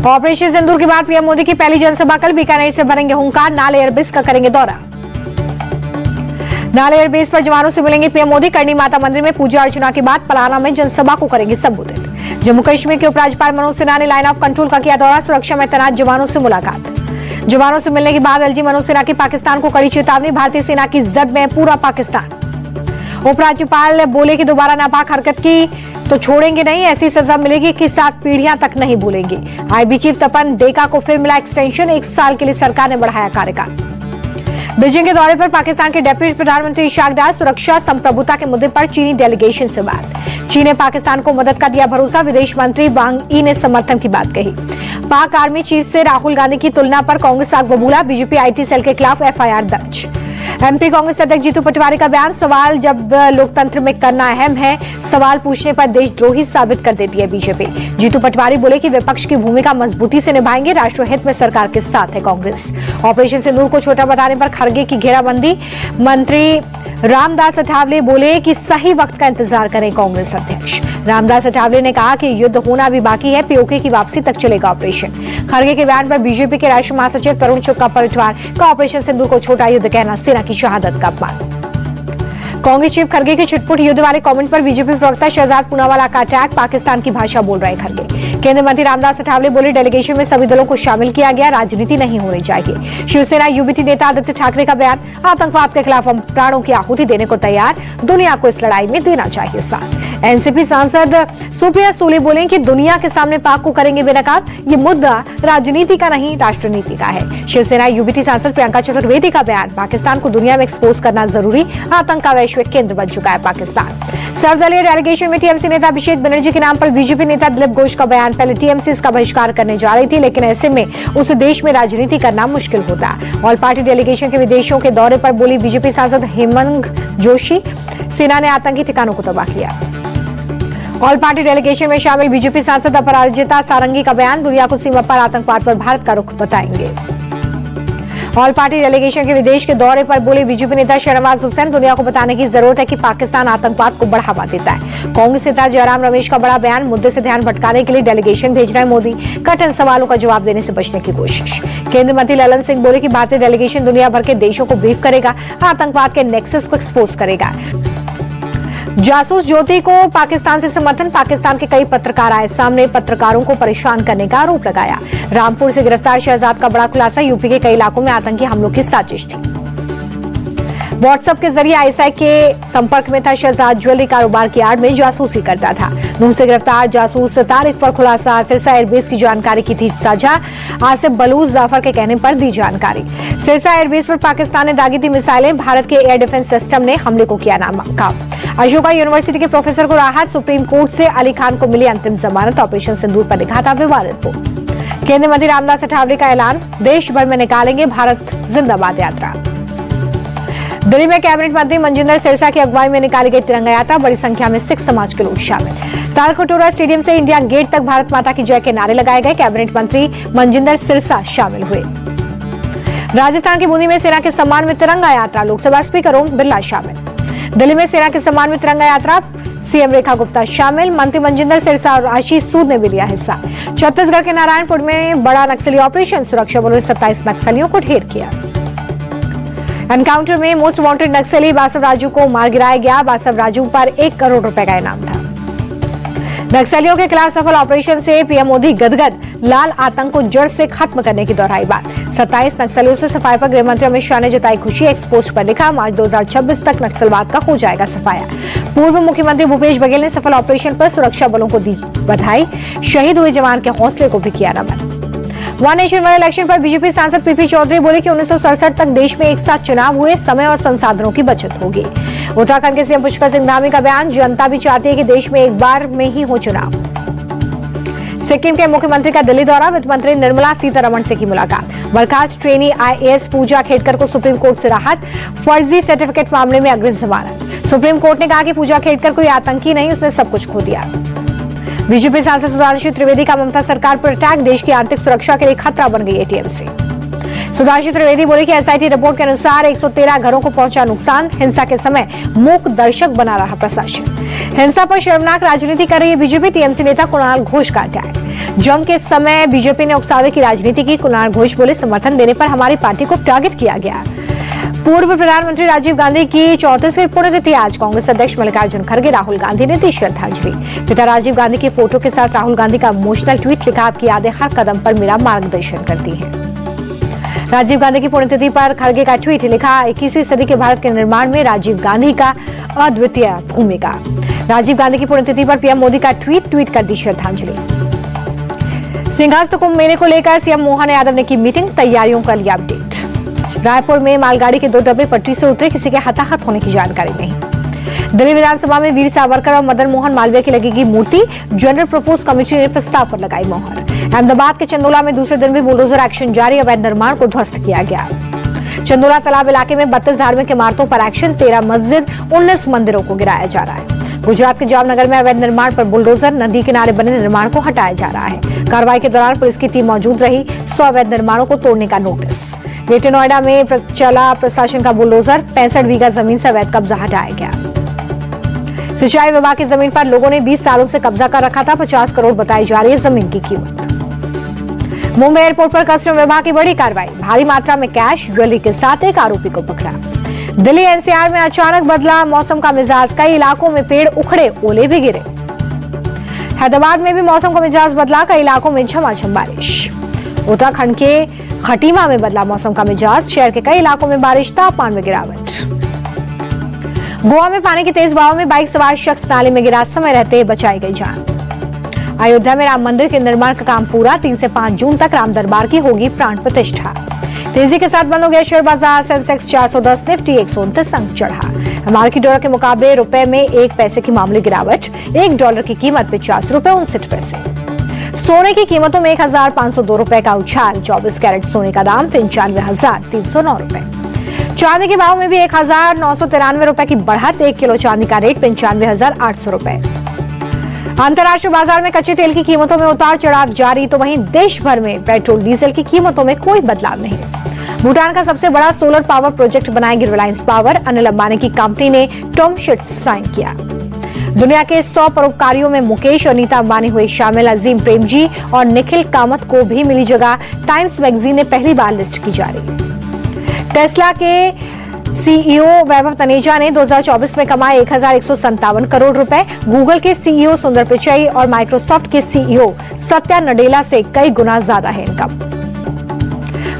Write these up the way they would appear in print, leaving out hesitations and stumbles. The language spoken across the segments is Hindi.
ऑपरेशन सिंदूर के बाद पीएम मोदी की पहली जनसभा कल। बीकानेर से भरेंगे हुंकार, नाल एयरबेस का करेंगे दौरा। नाल एयरबेस पर जवानों से मिलेंगे पीएम मोदी। करणी माता मंदिर में पूजा अर्चना के बाद पलाना में जनसभा को करेंगे संबोधित। जम्मू कश्मीर के उपराज्यपाल मनोज सिन्हा ने लाइन ऑफ कंट्रोल का किया दौरा। सुरक्षा में तैनात जवानों से मुलाकात। जवानों से मिलने के बाद एलजी मनोज सिन्हा की पाकिस्तान को कड़ी चेतावनी। भारतीय सेना की जद में पूरा पाकिस्तान। उपराज्यपाल बोले कि दोबारा नापाक हरकत की तो छोड़ेंगे नहीं, ऐसी सजा मिलेगी कि 7 पीढ़ियां तक नहीं भूलेंगे। आईबी चीफ तपन डेका को फिर मिला एक्सटेंशन। 1 साल के लिए सरकार ने बढ़ाया कार्यकाल। बीजिंग के दौरे पर पाकिस्तान के डिप्टी प्रधानमंत्री इशाक डार। सुरक्षा संप्रभुता के मुद्दे पर चीनी डेलीगेशन से बात। चीन ने पाकिस्तान को मदद का दिया भरोसा। विदेश मंत्री वांग यी ने समर्थन की बात कही। पाक आर्मी चीफ से राहुल गांधी की तुलना पर कांग्रेस आग बबूला। बीजेपी आईटी सेल के खिलाफ एफआईआर दर्ज। एमपी कांग्रेस अध्यक्ष जीतू पटवारी का बयान। सवाल जब लोकतंत्र में करना अहम है, सवाल पूछने पर देशद्रोही साबित कर देती है बीजेपी। जीतू पटवारी बोले कि विपक्ष की भूमिका मजबूती से निभाएंगे। राष्ट्रहित में सरकार के साथ है कांग्रेस। ऑपरेशन सिंदूर को छोटा बताने पर खड़गे की घेराबंदी। मंत्री रामदास अठावले बोले कि सही वक्त का इंतजार करें कांग्रेस अध्यक्ष। रामदास अठावले ने कहा कि युद्ध होना अभी बाकी है, पीओके की वापसी तक चलेगा ऑपरेशन। खड़गे के बयान पर बीजेपी के राष्ट्रीय महासचिव तरुण चुग का पलटवार। का ऑपरेशन सिंदूर को छोटा युद्ध कहना सेना की शहादत का अपमान। कांग्रेस चीफ खड़गे के छुटपुट युद्ध वाले कमेंट पर बीजेपी प्रवक्ता शहजाद पूनावाला का अटैक। पाकिस्तान की भाषा बोल रहे खड़गे। केंद्रीय मंत्री रामदास अठावले बोले डेलीगेशन में सभी दलों को शामिल किया गया, राजनीति नहीं होनी चाहिए। शिवसेना यूबीटी नेता आदित्य ठाकरे का बयान। आतंकवाद के खिलाफ हम प्राणों की आहुति देने को तैयार, दुनिया को इस लड़ाई में देना चाहिए साथ। एनसीपी सांसद सुप्रिया सूले बोले कि दुनिया के सामने पाक को करेंगे बेनकाब। ये मुद्दा राजनीति का नहीं, राष्ट्रनीति का है। शिवसेना यूबीटी सांसद प्रियंका चतुर्वेदी का बयान। पाकिस्तान को दुनिया में एक्सपोज करना जरूरी, आतंक का वैश्विक केंद्र बन चुका है पाकिस्तान। सर्वदलीय डेलीगेशन में टीएमसी नेता अभिषेक बनर्जी के नाम पर बीजेपी नेता दिलीप घोष का बयान। पहले टीएमसी इसका बहिष्कार करने जा रही थी, लेकिन ऐसे में उस देश में राजनीति करना मुश्किल होता। ऑल पार्टी डेलीगेशन के विदेशों के दौरे पर बोली बीजेपी सांसद हेमंत जोशी। सेना ने आतंकी ठिकानों को तबाह किया। ऑल पार्टी डेलीगेशन में शामिल बीजेपी सांसद अपराजिता सारंगी का बयान। दुनिया को सीमा पर आतंकवाद पर भारत का रुख बताएंगे। ऑल पार्टी डेलीगेशन के विदेश के दौरे पर बोले बीजेपी नेता शहनवाज हुसैन। दुनिया को बताने की जरूरत है कि पाकिस्तान आतंकवाद को बढ़ावा देता है। कांग्रेस नेता जयराम रमेश का बड़ा बयान। मुद्दे से ध्यान भटकाने के लिए डेलीगेशन भेज रहे मोदी। कठिन सवालों का जवाब देने से बचने की कोशिश। केंद्रीय मंत्री ललन सिंह बोले कि भारतीय डेलीगेशन दुनिया भर के देशों को ब्रीफ करेगा, आतंकवाद के नेक्सस को एक्सपोज करेगा। जासूस ज्योति को पाकिस्तान से समर्थन। पाकिस्तान के कई पत्रकार आए सामने, पत्रकारों को परेशान करने का आरोप लगाया। रामपुर से गिरफ्तार शहजाद का बड़ा खुलासा। यूपी के कई इलाकों में आतंकी हमलों की साजिश थी। व्हाट्सएप के जरिए आईएसआई के संपर्क में था शहजाद। ज्वेलरी कारोबार की आड़ में जासूसी करता था। नूह से गिरफ्तार जासूस तारिक पर खुलासा। सिरसा एयरबेस की जानकारी की थी साझा। आसिफ बलूच जाफर के कहने पर दी जानकारी। सिरसा एयरबेस पर पाकिस्तान ने दागी थी मिसाइलें। भारत के एयर डिफेंस सिस्टम ने हमले को किया नाकाम। अशोका यूनिवर्सिटी के प्रोफेसर को राहत। सुप्रीम कोर्ट से अली खान को मिली अंतिम जमानत। ऑपरेशन सिंदूर पर लिखा था विवादित पोस्ट। केंद्रीय मंत्री रामदास अठावले का ऐलान। देश भर में निकालेंगे भारत जिंदाबाद यात्रा। दिल्ली में कैबिनेट मंत्री मनजिंदर सिरसा की अगुवाई में निकाली गई तिरंगा यात्रा। बड़ी संख्या में सिख समाज के लोग शामिल। तालकटोरा स्टेडियम से इंडिया गेट तक भारत माता की जय के नारे लगाए गए। कैबिनेट मंत्री मनजिंदर सिरसा शामिल हुए। राजस्थान की बूंदी में सेना के सम्मान में तिरंगा यात्रा। लोकसभा स्पीकर ओम बिरला शामिल। दिल्ली में सेना के सम्मान में तिरंगा यात्रा। सीएम रेखा गुप्ता शामिल। मंत्री मनजिंदर सिरसा और आशीष सूद ने भी लिया हिस्सा। छत्तीसगढ़ के नारायणपुर में बड़ा नक्सली ऑपरेशन। सुरक्षा बलों ने 27 नक्सलियों को ढेर किया। एनकाउंटर में मोस्ट वांटेड नक्सली बासव राजू को मार गिराया गया। बासव राजू पर 1 करोड़ रुपए का इनाम था। नक्सलियों के खिलाफ सफल ऑपरेशन से पीएम मोदी गदगद। लाल आतंक को जड़ से खत्म करने की दोहराई बात। 27 नक्सलियों से सफाई पर गृह मंत्री अमित शाह ने जताई खुशी। एक्सपोस्ट पर लिखा मार्च 2026 तक नक्सलवाद का हो जाएगा सफाया। पूर्व मुख्यमंत्री भूपेश बघेल ने सफल ऑपरेशन पर सुरक्षा बलों को दी बधाई। शहीद हुए जवान के हौसले को भी किया नमन। वन नेशन वन इलेक्शन पर बीजेपी सांसद पीपी चौधरी बोले कि 1967 तक देश में एक साथ चुनाव हुए, समय और संसाधनों की बचत होगी। उत्तराखंड के सीएम पुष्कर सिंह धामी का बयान। जनता भी चाहती है कि देश में एक बार में ही हो चुनाव। सिक्किम के मुख्यमंत्री का दिल्ली दौरा। वित्त मंत्री निर्मला सीतारमण से की मुलाकात। बर्खास्त ट्रेनी आईएएस पूजा खेड़कर को सुप्रीम कोर्ट से राहत। फर्जी सर्टिफिकेट मामले में अग्रिम जमानत। सुप्रीम कोर्ट ने कहा कि पूजा खेड़कर कोई आतंकी नहीं, उसने सब कुछ खो दिया। बीजेपी सांसद सुधांशु त्रिवेदी का ममता सरकार पर अटैक। देश की आर्थिक सुरक्षा के लिए खतरा बन गई है टीएमसी। सुधांशु त्रिवेदी बोले कि एसआईटी रिपोर्ट के अनुसार 113 घरों को पहुंचा नुकसान। हिंसा के समय मूक दर्शक बना रहा प्रशासन। हिंसा पर शर्मनाक राजनीति कर रही है बीजेपी। टीएमसी नेता कुणाल घोष का अटैक। जंग के समय बीजेपी ने उकसावे की राजनीति की। कुणाल घोष बोले, समर्थन देने पर हमारी पार्टी को टारगेट किया गया। पूर्व प्रधानमंत्री राजीव गांधी की 34वीं पुण्यतिथि आज। कांग्रेस अध्यक्ष मल्लिकार्जुन खड़गे, राहुल गांधी ने दी श्रद्धांजलि। पिता राजीव गांधी की फोटो के साथ राहुल गांधी का इमोशनल ट्वीट लिखा, आपकी यादें हर कदम पर मेरा मार्गदर्शन करती हैं। राजीव गांधी की पुण्यतिथि पर खड़गे का ट्वीट लिखा, 21वीं सदी के भारत के निर्माण में राजीव गांधी का अद्वितीय भूमिका। राजीव गांधी की पुण्यतिथि पर पीएम मोदी का ट्वीट कर दी श्रद्धांजलि। सिंहस्थ कुंभ मेले को लेकर सीएम मोहन यादव ने की मीटिंग, तैयारियों का लिया अपडेट। रायपुर में मालगाड़ी के 2 डब्बे पटरी से उतरे, किसी के हताहत होने की जानकारी नहीं। दिल्ली विधानसभा में वीर सावरकर और मदन मोहन मालवीय की लगेगी मूर्ति, जनरल प्रपोज कमेटी ने प्रस्ताव पर लगाई मोहर। अहमदाबाद के चंदोला में दूसरे दिन भी बुलडोजर एक्शन जारी, अवैध निर्माण को ध्वस्त किया गया। चंदोला तालाब इलाके में 32 धार्मिक इमारतों पर एक्शन, 13 मस्जिद 19 मंदिरों को गिराया जा रहा है। गुजरात के जामनगर में अवैध निर्माण पर बुलडोजर, नदी किनारे बने निर्माण को हटाया जा रहा है। कार्रवाई के दौरान पुलिस की टीम मौजूद रही, 100 अवैध निर्माणों को तोड़ने का नोटिस। ग्रेटर नोएडा में चला प्रशासन का बुलडोजर, 65 बीघा जमीन से अवैध कब्जा हटाया गया। सिंचाई विभाग की जमीन पर लोगों ने 20 सालों से कब्जा कर रखा था, 50 करोड़ बताई जा रही है जमीन की कीमत। मुंबई एयरपोर्ट पर कस्टम विभाग की बड़ी कार्रवाई, भारी मात्रा में कैश ज्वेलरी के साथ एक आरोपी को पकड़ा। दिल्ली एनसीआर में अचानक बदला मौसम का मिजाज, कई इलाकों में पेड़ उखड़े, ओले भी गिरे। हैदराबाद में भी मौसम का मिजाज बदला, कई इलाकों में झमाझम बारिश। उत्तराखंड के खटीमा में बदला मौसम का मिजाज, शहर के कई इलाकों में बारिश, तापमान में गिरावट। गोवा में पानी के तेज बहाव में बाइक सवार शख्स नाले में गिरा, समय रहते बचाई गई जान। अयोध्या में राम मंदिर के निर्माण का काम पूरा, 3 से 5 जून तक राम दरबार की होगी प्राण प्रतिष्ठा। तेजी के साथ बंद हो गया शेयर बाजार, सेंसेक्स 410, निफ्टी 129 अंक चढ़ा। अमेरिकी डॉलर के मुकाबले रुपए में 1 पैसे की मामूली गिरावट, $1 की कीमत 50 रुपए 59 पैसे। सोने की कीमतों में 1,502 रुपए का उछाल, 24 कैरेट सोने का दाम 95,309 रुपए। चांदी के भाव में भी 1,993 रुपए की बढ़त, 1 किलो चांदी का रेट 95,800 रुपए। अंतर्राष्ट्रीय बाजार में कच्चे तेल की कीमतों में उतार चढ़ाव जारी, तो वहीं देश भर में पेट्रोल डीजल की कीमतों में कोई बदलाव नहीं। भूटान का सबसे बड़ा सोलर पावर प्रोजेक्ट बनाएगी रिलायंस पावर, अनिल अंबानी की कंपनी ने टर्म शीट साइन किया। दुनिया के 100 परोपकारियों में मुकेश और नीता अंबानी हुए शामिल, अजीम प्रेमजी और निखिल कामत को भी मिली जगह, टाइम्स मैगजीन ने पहली बार लिस्ट की जारी। टेस्ला के सीईओ वैभव तनेजा ने 2024 में कमाए 1,157 करोड़ रुपए। गूगल के सीईओ सुंदर पिचई और माइक्रोसॉफ्ट के सीईओ सत्या नडेला से कई गुना ज्यादा है इनकम।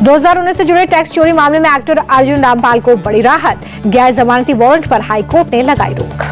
2019 से जुड़े टैक्स चोरी मामले में एक्टर अर्जुन रामपाल को बड़ी राहत, गैर जमानती वारंट पर हाईकोर्ट ने लगाई रोक।